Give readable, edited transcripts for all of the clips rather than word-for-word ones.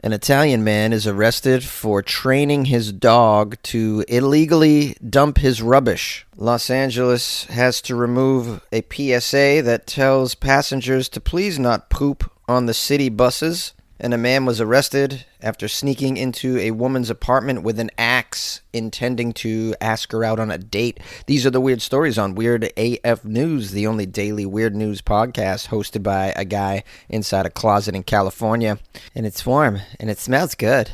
An Italian man is arrested for training his dog to illegally dump his rubbish. Los Angeles has to remove a PSA that tells passengers to please not poop on the city buses. And a man was arrested after sneaking into a woman's apartment with an axe, intending to ask her out on a date. These are the weird stories on Weird AF News, the only daily weird news podcast hosted by a guy inside a closet in California. And it's warm, and it smells good.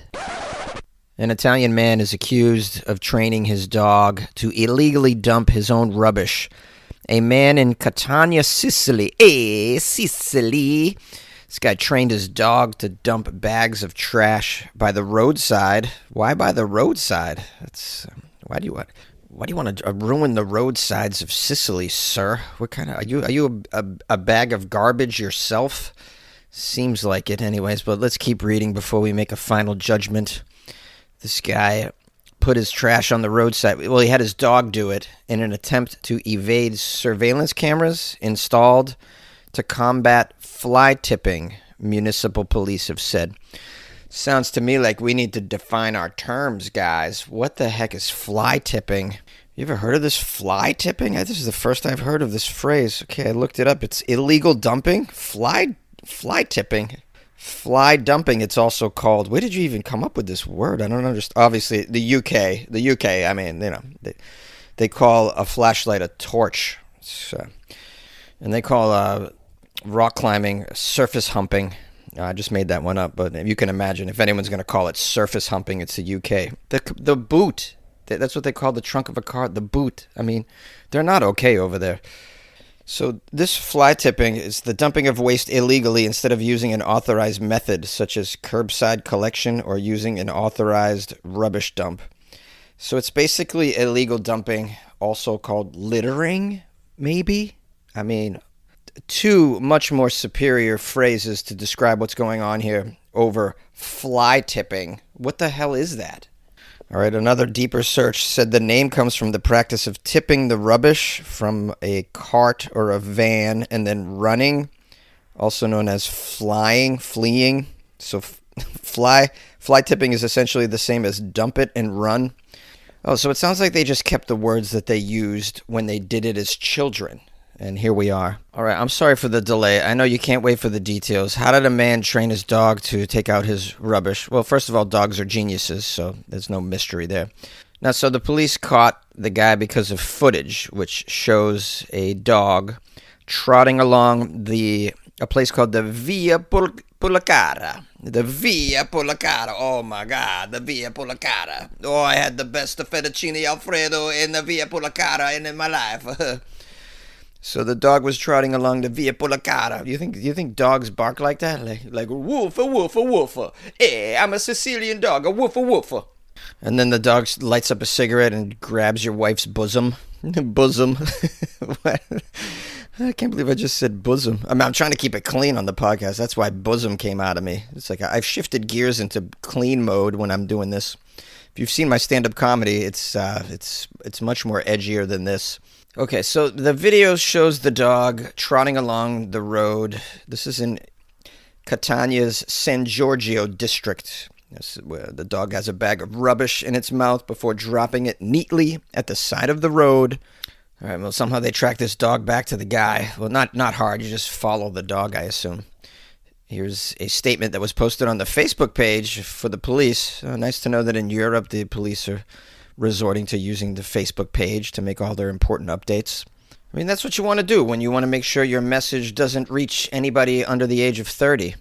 An Italian man is accused of training his dog to illegally dump his own rubbish. A man in Catania, Sicily. Sicily. This guy trained his dog to dump bags of trash by the roadside. Why by the roadside? Why do you want to ruin the roadsides of Sicily, sir? What kind of are you a bag of garbage yourself? Seems like it, anyways. But let's keep reading before we make a final judgment. This guy put his trash on the roadside. Well, he had his dog do it in an attempt to evade surveillance cameras installed to combat fly tipping, municipal police have said. Sounds to me like we need to define our terms, guys. What the heck is fly tipping? You ever heard of this fly tipping? This is the first I've heard of this phrase. Okay, I looked it up. It's illegal dumping. Fly tipping. Fly dumping, it's also called. Where did you even come up with this word? I don't understand. Obviously, the UK, I mean, they call a flashlight a torch. And they call rock climbing surface humping. I just made that one up, but you can imagine if anyone's going to call it surface humping, it's the UK. The boot, that's what they call the trunk of a car, the boot. I mean, they're not okay over there. So this fly tipping is the dumping of waste illegally instead of using an authorized method, such as curbside collection or using an authorized rubbish dump. So it's basically illegal dumping, also called littering, maybe? I mean, two much more superior phrases to describe what's going on here over fly tipping. What the hell is that? All right, another deeper search said the name comes from the practice of tipping the rubbish from a cart or a van and then running, also known as fleeing. So fly tipping is essentially the same as dump it and run. Oh, so it sounds like they just kept the words that they used when they did it as children. And here we are. All right, I'm sorry for the delay. I know you can't wait for the details. How did a man train his dog to take out his rubbish? Well, first of all, dogs are geniuses, so there's no mystery there. Now, so the police caught the guy because of footage, which shows a dog trotting along a place called the Via Pulacara. The Via Pulacara. Oh, my God, the Via Pulacara. Oh, I had the best fettuccine Alfredo in the Via Pulacara in my life. So the dog was trotting along the Via Pulacara. You think dogs bark like that? Like woofa, woofa, woofa. Hey, I'm a Sicilian dog, a woofa, woofa. And then the dog lights up a cigarette and grabs your wife's bosom. Bosom. What? I can't believe I just said bosom. I mean, I'm trying to keep it clean on the podcast. That's why bosom came out of me. It's like I've shifted gears into clean mode when I'm doing this. If you've seen my stand-up comedy, it's much more edgier than this. Okay, so the video shows the dog trotting along the road. This is in Catania's San Giorgio district. This is where the dog has a bag of rubbish in its mouth before dropping it neatly at the side of the road. All right, well, somehow they track this dog back to the guy. Well, not hard. You just follow the dog, I assume. Here's a statement that was posted on the Facebook page for the police. Nice to know that in Europe, the police are resorting to using the Facebook page to make all their important updates. I mean, that's what you want to do when you want to make sure your message doesn't reach anybody under the age of 30.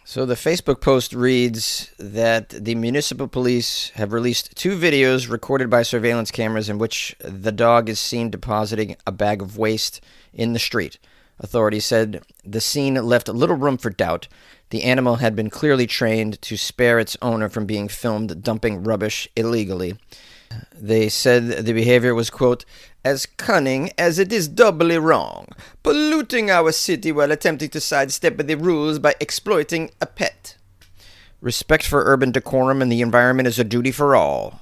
So the Facebook post reads that the municipal police have released 2 videos recorded by surveillance cameras in which the dog is seen depositing a bag of waste in the street. Authorities said the scene left little room for doubt. The animal had been clearly trained to spare its owner from being filmed dumping rubbish illegally. They said the behavior was, quote, as cunning as it is doubly wrong, polluting our city while attempting to sidestep the rules by exploiting a pet. Respect for urban decorum and the environment is a duty for all.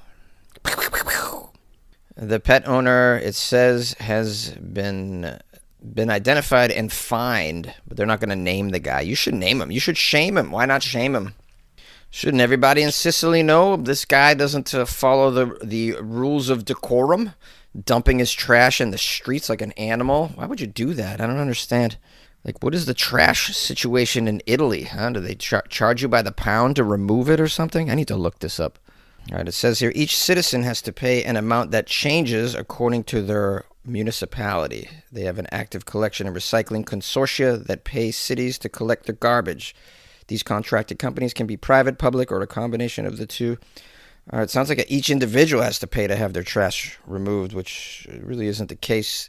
The pet owner, it says, has been identified and fined, but they're not going to name the guy. You should name him. You should shame him. Why not shame him? Shouldn't everybody in Sicily know this guy doesn't follow the rules of decorum, dumping his trash in the streets like an animal? Why would you do that? I don't understand. Like, what is the trash situation in Italy? Huh? Do they charge you by the pound to remove it or something? I need to look this up. All right, it says here each citizen has to pay an amount that changes according to their municipality. They have an active collection and recycling consortia that pay cities to collect their garbage. These contracted companies can be private, public, or a combination of the two. All right, it sounds like each individual has to pay to have their trash removed, which really isn't the case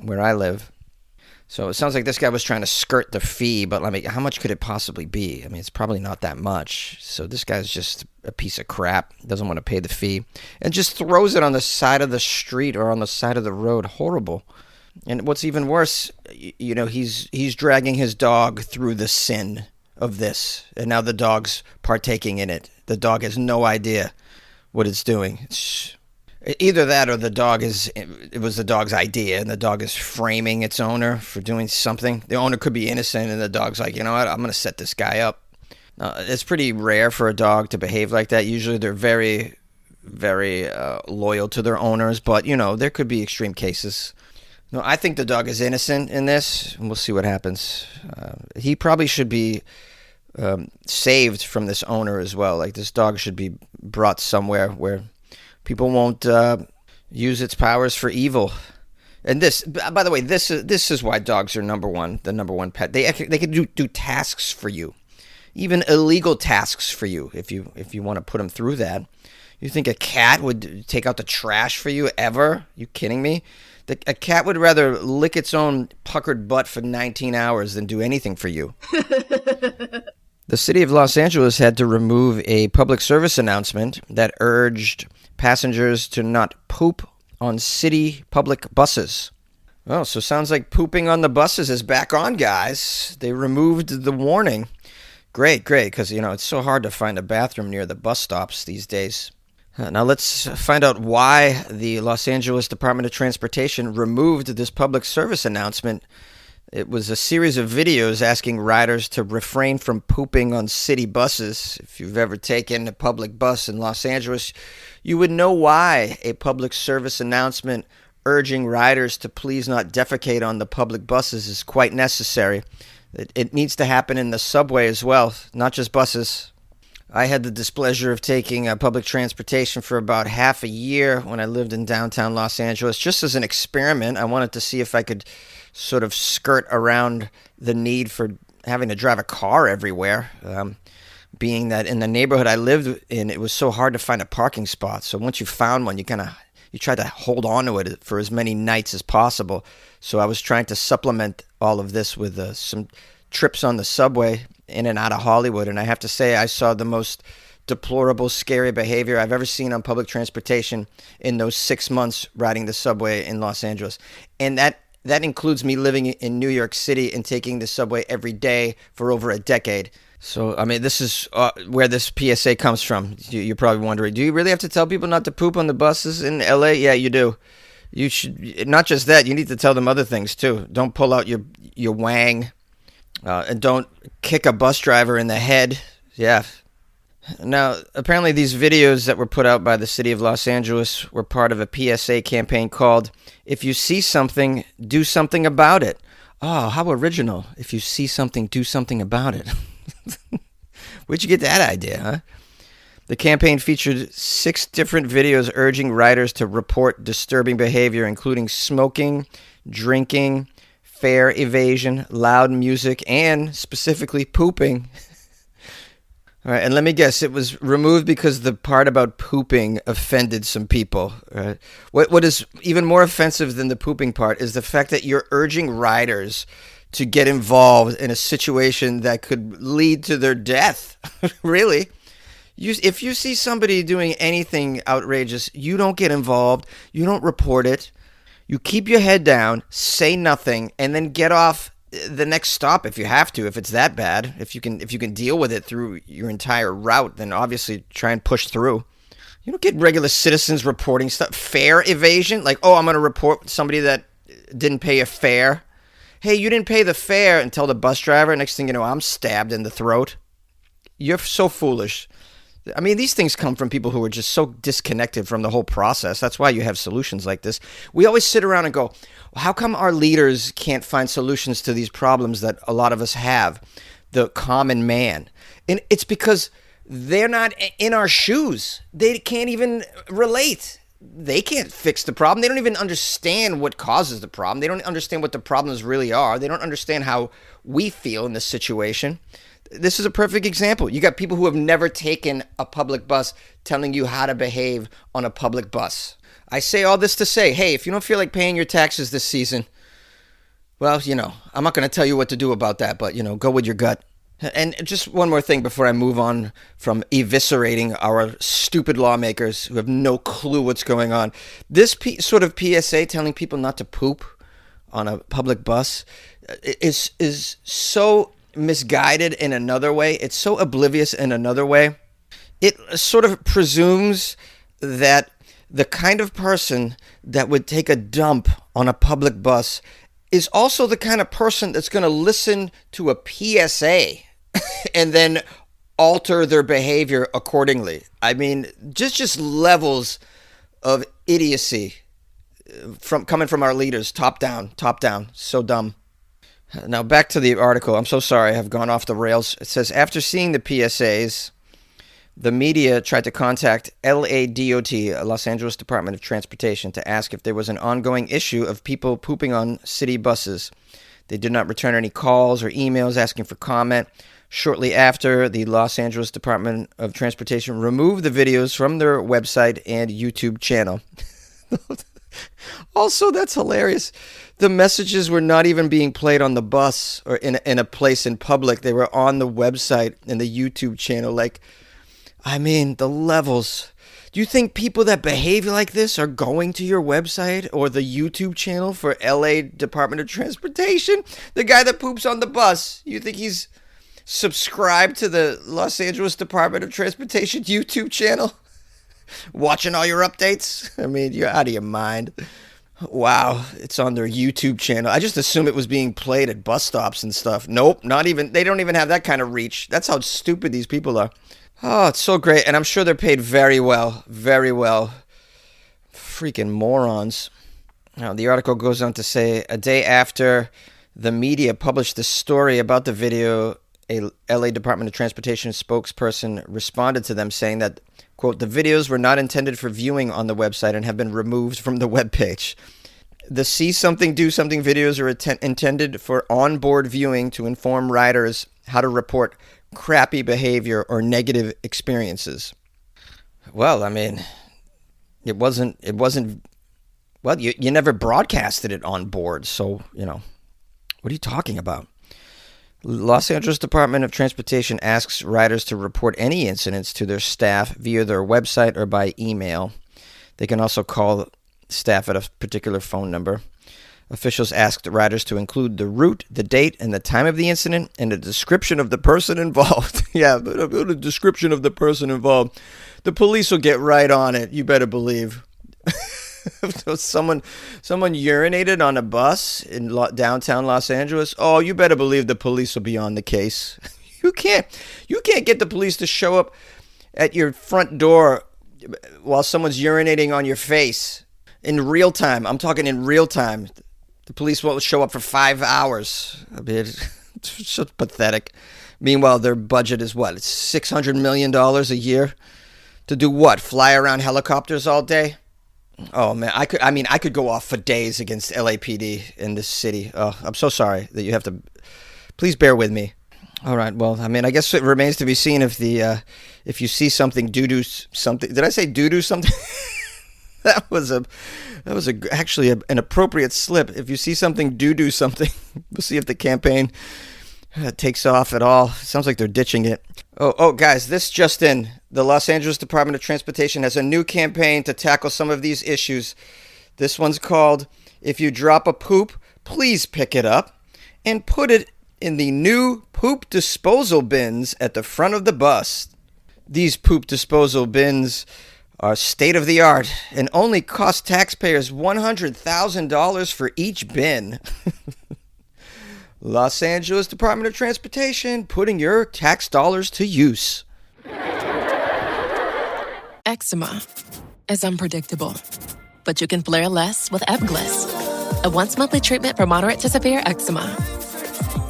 where I live. So it sounds like this guy was trying to skirt the fee, but I mean, how much could it possibly be? I mean, it's probably not that much. So this guy's just a piece of crap, doesn't want to pay the fee, and just throws it on the side of the street or on the side of the road. Horrible. And what's even worse, he's dragging his dog through the sin of this, and now the dog's partaking in it. The dog has no idea what it's doing. Either that or it was the dog's idea and the dog is framing its owner for doing something. The owner could be innocent and the dog's like, you know what, I'm going to set this guy up. It's pretty rare for a dog to behave like that. Usually they're very, very loyal to their owners, but, there could be extreme cases. No, I think the dog is innocent in this, and we'll see what happens. He probably should be saved from this owner as well. Like, this dog should be brought somewhere where people won't use its powers for evil. And this, by the way, this is why dogs are the number one pet. They can do tasks for you, even illegal tasks for you if you want to put them through that. You think a cat would take out the trash for you ever? You kidding me? A cat would rather lick its own puckered butt for 19 hours than do anything for you. The city of Los Angeles had to remove a public service announcement that urged passengers to not poop on city public buses. Oh, so sounds like pooping on the buses is back on, guys. They removed the warning. Great, because, it's so hard to find a bathroom near the bus stops these days. Now let's find out why the Los Angeles Department of Transportation removed this public service announcement. It was a series of videos asking riders to refrain from pooping on city buses. If you've ever taken a public bus in Los Angeles, you would know why a public service announcement urging riders to please not defecate on the public buses is quite necessary. It needs to happen in the subway as well, not just buses. I had the displeasure of taking public transportation for about half a year when I lived in downtown Los Angeles, just as an experiment. I wanted to see if I could sort of skirt around the need for having to drive a car everywhere, being that in the neighborhood I lived in, it was so hard to find a parking spot. So once you found one, you try to hold on to it for as many nights as possible. So I was trying to supplement all of this with some trips on the subway in and out of Hollywood, and I have to say I saw the most deplorable, scary behavior I've ever seen on public transportation in those 6 months riding the subway in Los Angeles. And that includes me living in New York City and taking the subway every day for over a decade. So, I mean, this is where this PSA comes from. You're probably wondering, do you really have to tell people not to poop on the buses in LA? Yeah, you do. You should, not just that, you need to tell them other things too. Don't pull out your wang, and don't kick a bus driver in the head. Yeah. Now, apparently these videos that were put out by the city of Los Angeles were part of a PSA campaign called, "If you see something, do something about it." Oh, how original. If you see something, do something about it. Where'd you get that idea, huh? The campaign featured 6 different videos urging riders to report disturbing behavior, including smoking, drinking, fare evasion, loud music, and specifically pooping. All right, and let me guess, it was removed because the part about pooping offended some people. Right? What is even more offensive than the pooping part is the fact that you're urging riders to get involved in a situation that could lead to their death. Really? If you see somebody doing anything outrageous, you don't get involved, you don't report it, you keep your head down, say nothing, and then get off the next stop if you have to, if it's that bad. If you can deal with it through your entire route, then obviously try and push through. You don't get regular citizens reporting stuff. Fare evasion, like, oh, I'm going to report somebody that didn't pay a fare. Hey, you didn't pay the fare, and tell the bus driver. Next thing you know, I'm stabbed in the throat. You're so foolish. I mean, these things come from people who are just so disconnected from the whole process. That's why you have solutions like this. We always sit around and go, well, how come our leaders can't find solutions to these problems that a lot of us have, the common man? And it's because they're not in our shoes. They can't even relate. They can't fix the problem. They don't even understand what causes the problem. They don't understand what the problems really are. They don't understand how we feel in this situation. This is a perfect example. You got people who have never taken a public bus telling you how to behave on a public bus. I say all this to say, hey, if you don't feel like paying your taxes this season, well, I'm not going to tell you what to do about that, but, go with your gut. And just one more thing before I move on from eviscerating our stupid lawmakers who have no clue what's going on. This sort of PSA telling people not to poop on a public bus is so misguided in another way. It's so oblivious in another way. It sort of presumes that the kind of person that would take a dump on a public bus is also the kind of person that's going to listen to a PSA and then alter their behavior accordingly. I mean, just levels of idiocy coming from our leaders, top down, so dumb. Now back to the article. I'm so sorry, I've gone off the rails. It says, after seeing the PSAs, the media tried to contact LADOT, Los Angeles Department of Transportation, to ask if there was an ongoing issue of people pooping on city buses. They did not return any calls or emails asking for comment. Shortly after, the Los Angeles Department of Transportation removed the videos from their website and YouTube channel. Also, that's hilarious. The messages were not even being played on the bus or in a place in public. They were on the website and the YouTube channel. The levels. Do you think people that behave like this are going to your website or the YouTube channel for LA Department of Transportation? The guy that poops on the bus, you think he's subscribed to the Los Angeles Department of Transportation YouTube channel? Watching all your updates? I mean, you're out of your mind. Wow, it's on their YouTube channel. I just assume it was being played at bus stops and stuff. Nope, not even. They don't even have that kind of reach. That's how stupid these people are. Oh, it's so great. And I'm sure they're paid very well. Very well. Freaking morons. Now, the article goes on to say, a day after the media published the story about the video, a LA Department of Transportation spokesperson responded to them saying that, quote, the videos were not intended for viewing on the website and have been removed from the webpage. The See Something, Do Something videos are intended for onboard viewing to inform riders how to report crappy behavior or negative experiences. Well, I mean, it wasn't, well, you never broadcasted it on board. So, what are you talking about? Los Angeles Department of Transportation asks riders to report any incidents to their staff via their website or by email. They can also call staff at a particular phone number. Officials asked riders to include the route, the date, and the time of the incident, and a description of the person involved. Yeah, but a description of the person involved. The police will get right on it, you better believe. Someone urinated on a bus in downtown Los Angeles. Oh, you better believe the police will be on the case. You can't get the police to show up at your front door while someone's urinating on your face in real time. I'm talking in real time. The police won't show up for 5 hours. I mean, it's so pathetic. Meanwhile, their budget is what? It's $600 million a year to do what? Fly around helicopters all day? Oh man, I could go off for days against LAPD in this city. Oh, I'm so sorry that you have to. Please bear with me. All right. Well, I mean, I guess it remains to be seen if you see something, do something. Did I say do something? That was actually an appropriate slip. If you see something, do something. We'll see if the campaign takes off at all. Sounds like they're ditching it. Oh, guys, this just in. The Los Angeles Department of Transportation has a new campaign to tackle some of these issues. This one's called, If You Drop a Poop, Please Pick It Up and Put It in the New Poop Disposal Bins at the front of the bus. These poop disposal bins are state-of-the-art and only cost taxpayers $100,000 for each bin. Los Angeles Department of Transportation, putting your tax dollars to use. Eczema is unpredictable, but you can flare less with Ebglyss, a once-monthly treatment for moderate to severe eczema.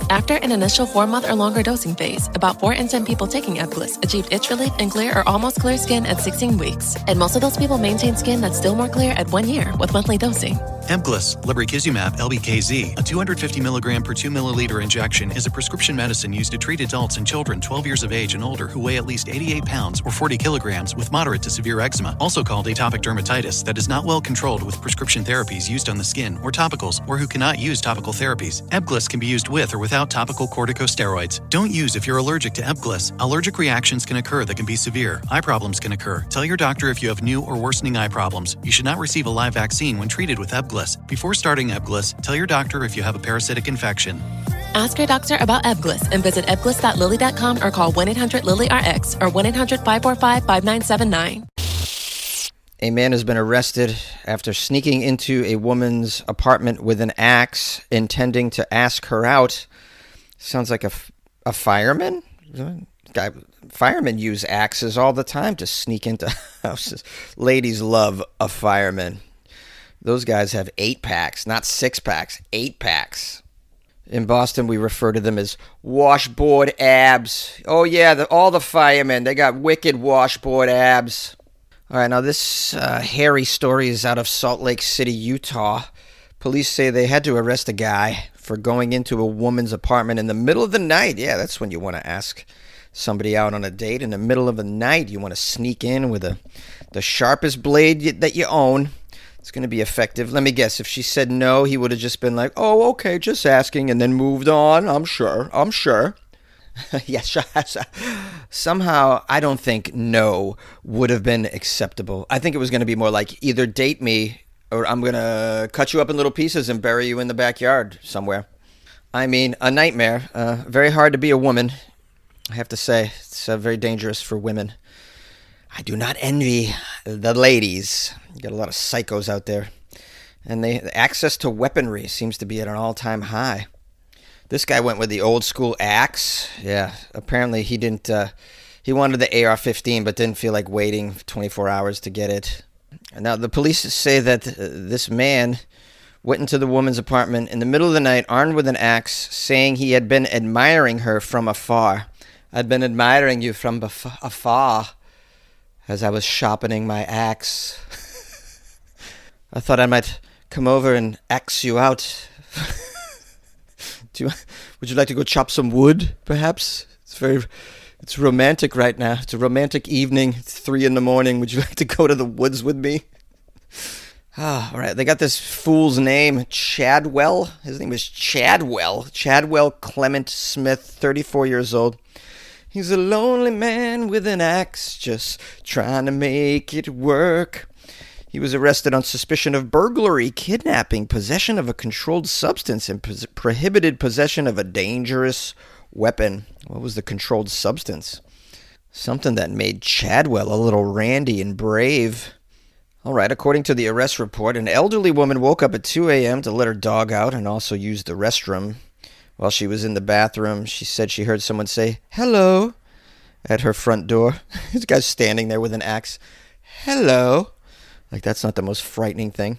After an initial 4-month or longer dosing phase, about 4 in 10 people taking Ebglyss achieved itch relief and clear or almost clear skin at 16 weeks. And most of those people maintain skin that's still more clear at 1 year with monthly dosing. Ebglyss, lebrikizumab LBKZ, a 250 milligram per 2 milliliter injection, is a prescription medicine used to treat adults and children 12 years of age and older who weigh at least 88 pounds or 40 kilograms with moderate to severe eczema, also called atopic dermatitis, that is not well controlled with prescription therapies used on the skin or topicals, or who cannot use topical therapies. Ebglyss can be used with or without topical corticosteroids. Don't use if you're allergic to Ebglyss. Allergic reactions can occur that can be severe. Eye problems can occur. Tell your doctor if you have new or worsening eye problems. You should not receive a live vaccine when treated with Ebglyss. Before starting Ebglyss, tell your doctor if you have a parasitic infection. Ask your doctor about Ebglyss and visit ebglyss.lilly.com or call 1-800-LILY-RX or 1-800-545-5979. A man has been arrested after sneaking into a woman's apartment with an axe, intending to ask her out. Sounds like a fireman? Firemen use axes all the time to sneak into houses. Ladies love a fireman. Those guys have 8-packs, not 6-packs, 8-packs. In Boston, we refer to them as washboard abs. Oh, yeah, all the firemen, they got wicked washboard abs. All right, now this hairy story is out of Salt Lake City, Utah. Police say they had to arrest a guy for going into a woman's apartment in the middle of the night. Yeah, that's when you want to ask somebody out on a date. In the middle of the night, you want to sneak in with the sharpest blade that you own. It's going to be effective. Let me guess. If she said no, he would have just been like, oh, okay, just asking, and then moved on. I'm sure. Yes. Somehow, I don't think no would have been acceptable. I think it was going to be more like either date me or I'm going to cut you up in little pieces and bury you in the backyard somewhere. I mean, a nightmare. Very hard to be a woman, I have to say. It's very dangerous for women. I do not envy the ladies. You got a lot of psychos out there. And the access to weaponry seems to be at an all-time high. This guy went with the old-school axe. Yeah, apparently he didn't... he wanted the AR-15, but didn't feel like waiting 24 hours to get it. Now, the police say that this man went into the woman's apartment in the middle of the night, armed with an axe, saying he had been admiring her from afar. I'd been admiring you from afar as I was sharpening my axe. I thought I might come over and axe you out. Would you like to go chop some wood, perhaps? It's romantic right now. It's a romantic evening. It's 3 a.m. Would you like to go to the woods with me? All right. They got this fool's name, Chadwell. His name is Chadwell. Chadwell Clement Smith, 34 years old. He's a lonely man with an axe, just trying to make it work. He was arrested on suspicion of burglary, kidnapping, possession of a controlled substance, and prohibited possession of a dangerous weapon. What was the controlled substance? Something that made Chadwell a little randy and brave. All right, according to the arrest report, an elderly woman woke up at 2 a.m. to let her dog out and also used the restroom. While she was in the bathroom, she said she heard someone say, hello, at her front door. This guy's standing there with an axe. Hello. Like, that's not the most frightening thing.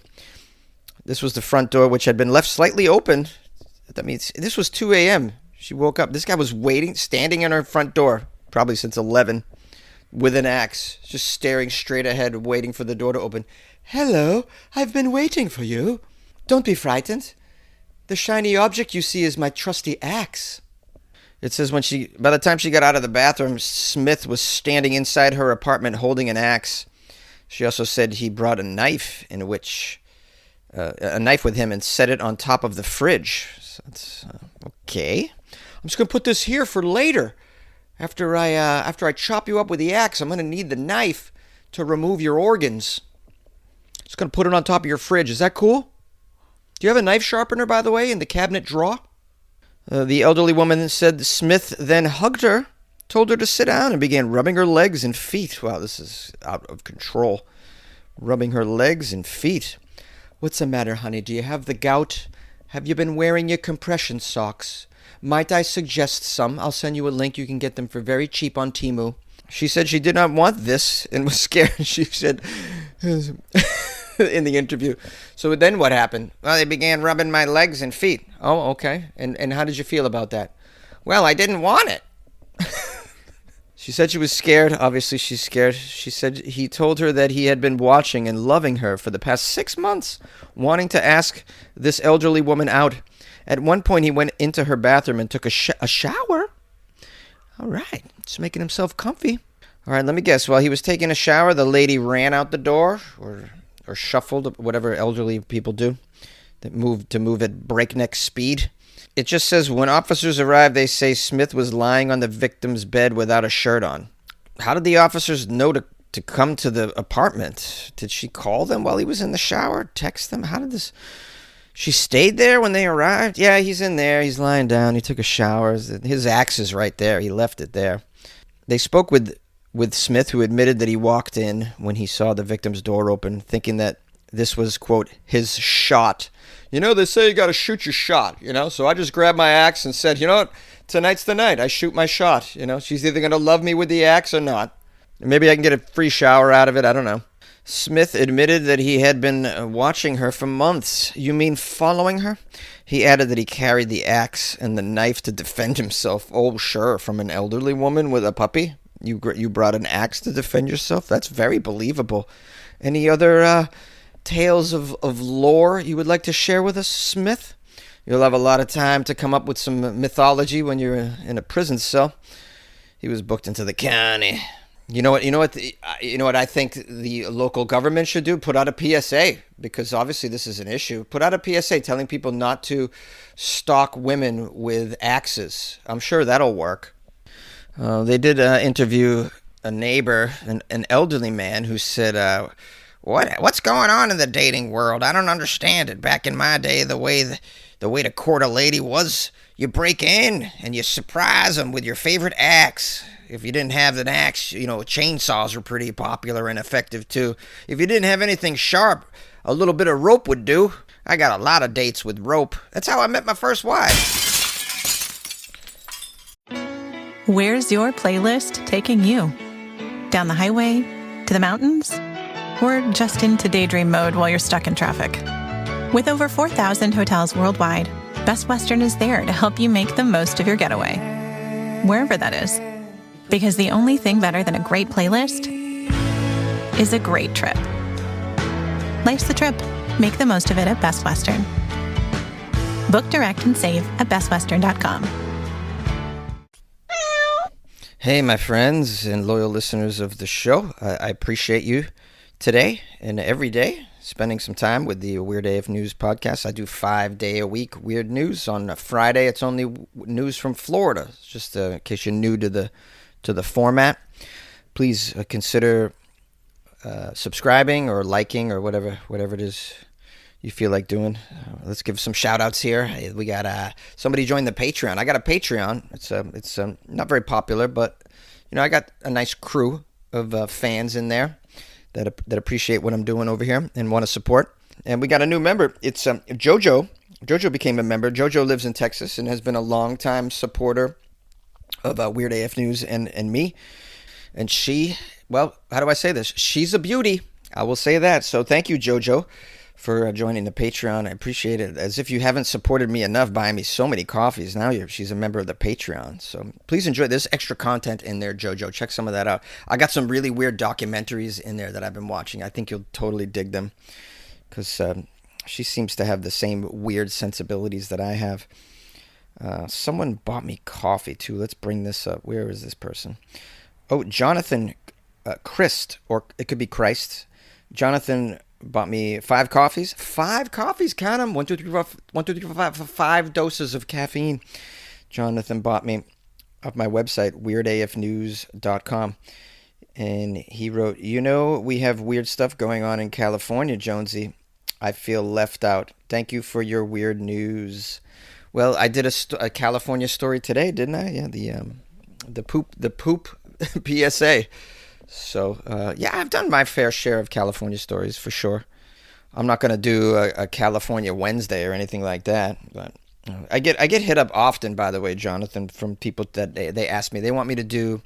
This was the front door, which had been left slightly open. That means this was 2 a.m. She woke up. This guy was waiting, standing in her front door, probably since 11, with an axe, just staring straight ahead, waiting for the door to open. Hello, I've been waiting for you. Don't be frightened. The shiny object you see is my trusty axe. It says by the time she got out of the bathroom, Smith was standing inside her apartment holding an axe. She also said he brought a knife with him and set it on top of the fridge. So that's okay. I'm just gonna put this here for later. After I chop you up with the axe, I'm gonna need the knife to remove your organs. Just gonna put it on top of your fridge. Is that cool? Do you have a knife sharpener, by the way, in the cabinet drawer? The elderly woman said Smith then hugged her, told her to sit down, and began rubbing her legs and feet. Wow, this is out of control. Rubbing her legs and feet. What's the matter, honey? Do you have the gout? Have you been wearing your compression socks? Might I suggest some? I'll send you a link. You can get them for very cheap on Temu. She said she did not want this and was scared. She said in the interview. So then what happened? Well, they began rubbing my legs and feet. Oh, okay. And how did you feel about that? Well, I didn't want it. She said she was scared. Obviously, she's scared. She said he told her that he had been watching and loving her for the past 6 months, wanting to ask this elderly woman out. At one point, he went into her bathroom and took a shower. All right. Just making himself comfy. All right, let me guess. While he was taking a shower, the lady ran out the door or shuffled, whatever elderly people do, that move at breakneck speed. It just says, when officers arrived, they say Smith was lying on the victim's bed without a shirt on. How did the officers know to come to the apartment? Did she call them while he was in the shower? Text them? How did this... She stayed there when they arrived? Yeah, he's in there. He's lying down. He took a shower. His axe is right there. He left it there. They spoke with Smith, who admitted that he walked in when he saw the victim's door open, thinking that this was, quote, his shot. You know, they say you got to shoot your shot, so I just grabbed my axe and said, you know what, tonight's the night. I shoot my shot, She's either going to love me with the axe or not. Maybe I can get a free shower out of it. I don't know. Smith admitted that he had been watching her for months. You mean following her? He added that he carried the axe and the knife to defend himself. Oh, sure, from an elderly woman with a puppy? You brought an axe to defend yourself? That's very believable. Any other tales of lore you would like to share with us, Smith? You'll have a lot of time to come up with some mythology when you're in a prison cell. He was booked into the county. You know what I think the local government should do? Put out a PSA, because obviously this is an issue. Put out a PSA telling people not to stalk women with axes. I'm sure that'll work. They did interview a neighbor, an elderly man, who said, What's going on in the dating world? I don't understand it. Back in my day, the way to court a lady was you break in and you surprise them with your favorite axe. If you didn't have an axe, chainsaws were pretty popular and effective too. If you didn't have anything sharp, a little bit of rope would do. I got a lot of dates with rope. That's how I met my first wife. Where's your playlist taking you? Down the highway? To the mountains? Or just into daydream mode while you're stuck in traffic? With over 4,000 hotels worldwide, Best Western is there to help you make the most of your getaway, wherever that is. Because the only thing better than a great playlist is a great trip. Life's the trip. Make the most of it at Best Western. Book direct and save at bestwestern.com. Hey, my friends and loyal listeners of the show. I appreciate you today and every day spending some time with the Weird AF News podcast. I do 5-day-a-week weird news. On a Friday, it's only news from Florida. Just in case you're new to the format, please consider subscribing or liking or whatever it is you feel like doing. Let's give some shout outs here. We got somebody joined the Patreon. I got a Patreon. It's not very popular, but I got a nice crew of fans in there that appreciate what I'm doing over here and want to support. And we got a new member. It's Jojo. Jojo became a member. Jojo lives in Texas and has been a longtime supporter of Weird AF News and me. And she, well, how do I say this? She's a beauty. I will say that. So thank you, Jojo, for joining the Patreon. I appreciate it. As if you haven't supported me enough buying me so many coffees. Now she's a member of the Patreon. So please enjoy. There's extra content in there, Jojo. Check some of that out. I got some really weird documentaries in there that I've been watching. I think you'll totally dig them because she seems to have the same weird sensibilities that I have. Someone bought me coffee too. Let's bring this up. Where is this person? Oh, Jonathan Christ, or it could be Christ. Jonathan bought me 5 coffees. 5 coffees, count them. 1, 2, 3, 4, 1, 2, 3, 4, 5, 5 doses of caffeine. Jonathan bought me off my website, weirdafnews.com. And he wrote, we have weird stuff going on in California, Jonesy. I feel left out. Thank you for your weird news. Well, I did a California story today, didn't I? Yeah, the poop PSA. So, I've done my fair share of California stories for sure. I'm not going to do a California Wednesday or anything like that, but I get hit up often, by the way, Jonathan, from people that they ask me. They want me to do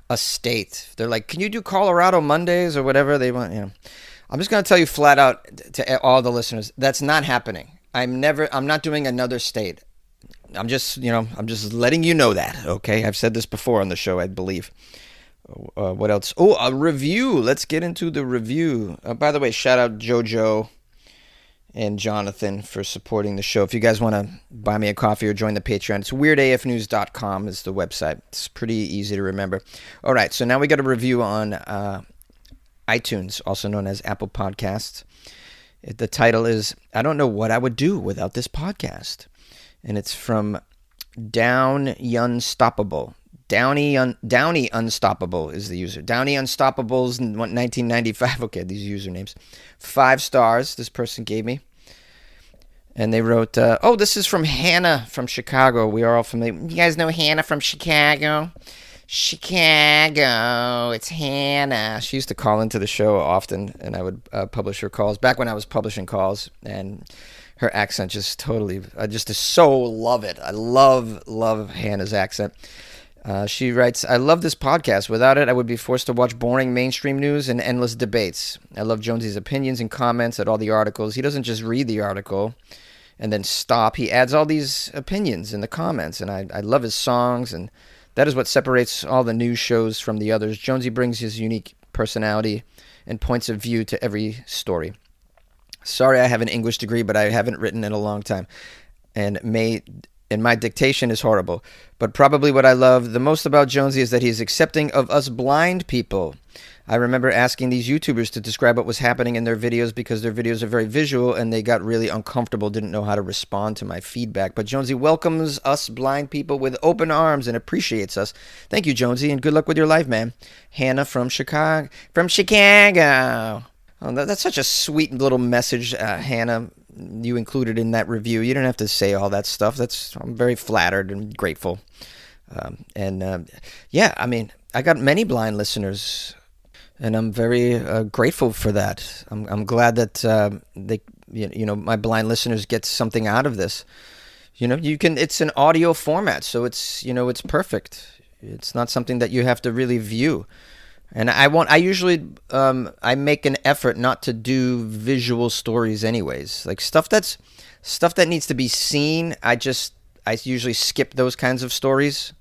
a state. They're like, can you do Colorado Mondays or whatever they want? I'm just going to tell you flat out to all the listeners, that's not happening. I'm not doing another state. I'm just letting you know that, okay? I've said this before on the show, I believe. What else? Oh, a review. Let's get into the review. By the way, shout out JoJo and Jonathan for supporting the show. If you guys want to buy me a coffee or join the Patreon, it's weirdafnews.com is the website. It's pretty easy to remember. All right, so now we got a review on iTunes, also known as Apple Podcasts. The title is, I don't know what I would do without this podcast. And it's from Downey Unstoppable. Downey Unstoppable is the user. Downey Unstoppable's 1995. Okay, these usernames. 5 stars this person gave me. And they wrote, this is from Hannah from Chicago. We are all familiar. You guys know Hannah from Chicago? Chicago, it's Hannah. She used to call into the show often, and I would publish her calls. Back when I was publishing calls, and her accent just totally, I just so love it. I love Hannah's accent. She writes, I love this podcast. Without it, I would be forced to watch boring mainstream news and endless debates. I love Jonesy's opinions and comments at all the articles. He doesn't just read the article and then stop. He adds all these opinions in the comments, and I love his songs, and that is what separates all the news shows from the others. Jonesy brings his unique personality and points of view to every story. Sorry I have an English degree, but I haven't written in a long time. And my dictation is horrible. But probably what I love the most about Jonesy is that he's accepting of us blind people. I remember asking these YouTubers to describe what was happening in their videos because their videos are very visual and they got really uncomfortable, didn't know how to respond to my feedback. But Jonesy welcomes us blind people with open arms and appreciates us. Thank you, Jonesy, and good luck with your life, man. Hannah from Chicago. Oh, that's such a sweet little message, Hannah, you included in that review. You don't have to say all that stuff. I'm very flattered and grateful. I got many blind listeners, and I'm very grateful for that. I'm glad that my blind listeners get something out of this. It's an audio format, so it's perfect. It's not something that you have to really view. And I usually make an effort not to do visual stories anyways. Like stuff that needs to be seen, I usually skip those kinds of stories.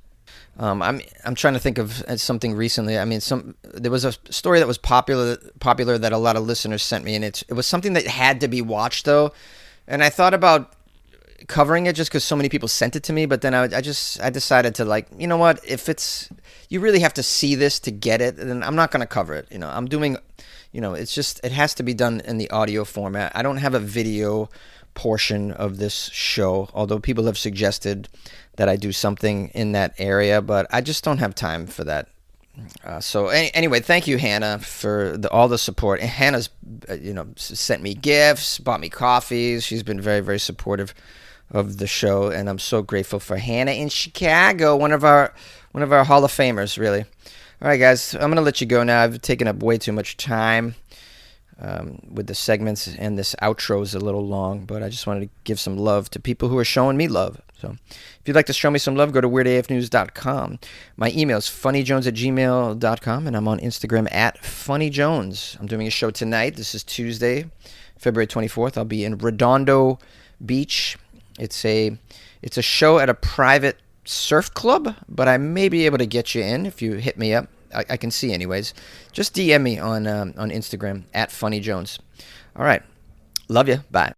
I'm trying to think of something recently. I mean, there was a story that was popular that a lot of listeners sent me, and it was something that had to be watched though. And I thought about covering it just because so many people sent it to me, but then I decided to, like, you know what, if you really have to see this to get it, then I'm not going to cover it. I'm doing, it has to be done in the audio format. I don't have a video portion of this show, although people have suggested that I do something in that area, but I just don't have time for that. Anyway, thank you, Hannah, for all the support. And Hannah's, sent me gifts, bought me coffees. She's been very, very supportive of the show, and I'm so grateful for Hannah in Chicago, one of our Hall of Famers, really. All right, guys, I'm gonna let you go now. I've taken up way too much time with the segments, and this outro is a little long, but I just wanted to give some love to people who are showing me love. So if you'd like to show me some love, go to weirdafnews.com. My email is funnyjones@gmail.com, and I'm on Instagram @funnyjones. I'm doing a show tonight. This is Tuesday, February 24th. I'll be in Redondo Beach. It's a show at a private surf club, but I may be able to get you in if you hit me up. I can see anyways. Just DM me on Instagram @funnyjones. All right. Love you. Bye.